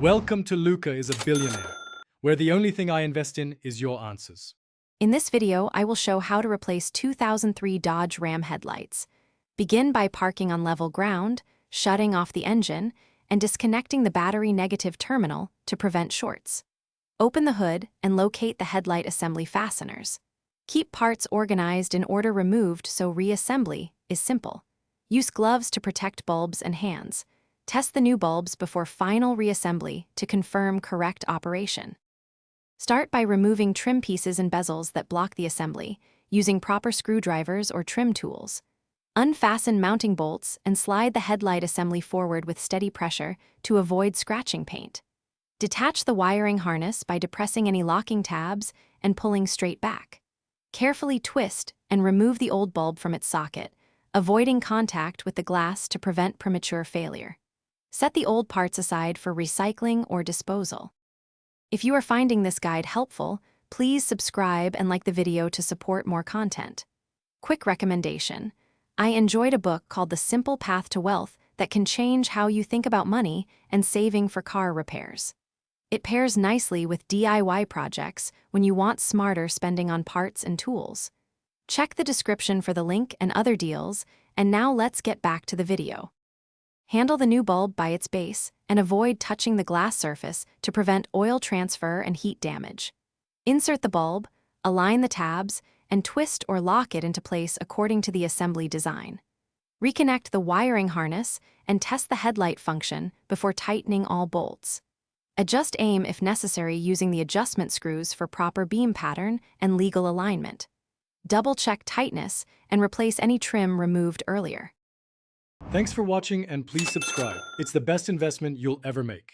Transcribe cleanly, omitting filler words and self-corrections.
Welcome to Luca is a Billionaire, where the only thing I invest in is your answers. In this video, I will show how to replace 2003 Dodge Ram headlights. Begin by parking on level ground, shutting off the engine, and disconnecting the battery negative terminal to prevent shorts. Open the hood and locate the headlight assembly fasteners. Keep parts organized in order removed so reassembly is simple. Use gloves to protect bulbs and hands. Test the new bulbs before final reassembly to confirm correct operation. Start by removing trim pieces and bezels that block the assembly, using proper screwdrivers or trim tools. Unfasten mounting bolts and slide the headlight assembly forward with steady pressure to avoid scratching paint. Detach the wiring harness by depressing any locking tabs and pulling straight back. Carefully twist and remove the old bulb from its socket, avoiding contact with the glass to prevent premature failure. Set the old parts aside for recycling or disposal. If you are finding this guide helpful, please subscribe and like the video to support more content. Quick recommendation: I enjoyed a book called The Simple Path to Wealth that can change how you think about money and saving for car repairs. It pairs nicely with DIY projects when you want smarter spending on parts and tools. Check the description for the link and other deals, and now let's get back to the video. Handle the new bulb by its base and avoid touching the glass surface to prevent oil transfer and heat damage. Insert the bulb, align the tabs, and twist or lock it into place according to the assembly design. Reconnect the wiring harness and test the headlight function before tightening all bolts. Adjust aim if necessary using the adjustment screws for proper beam pattern and legal alignment. Double-check tightness and replace any trim removed earlier. Thanks for watching and please subscribe. It's the best investment you'll ever make.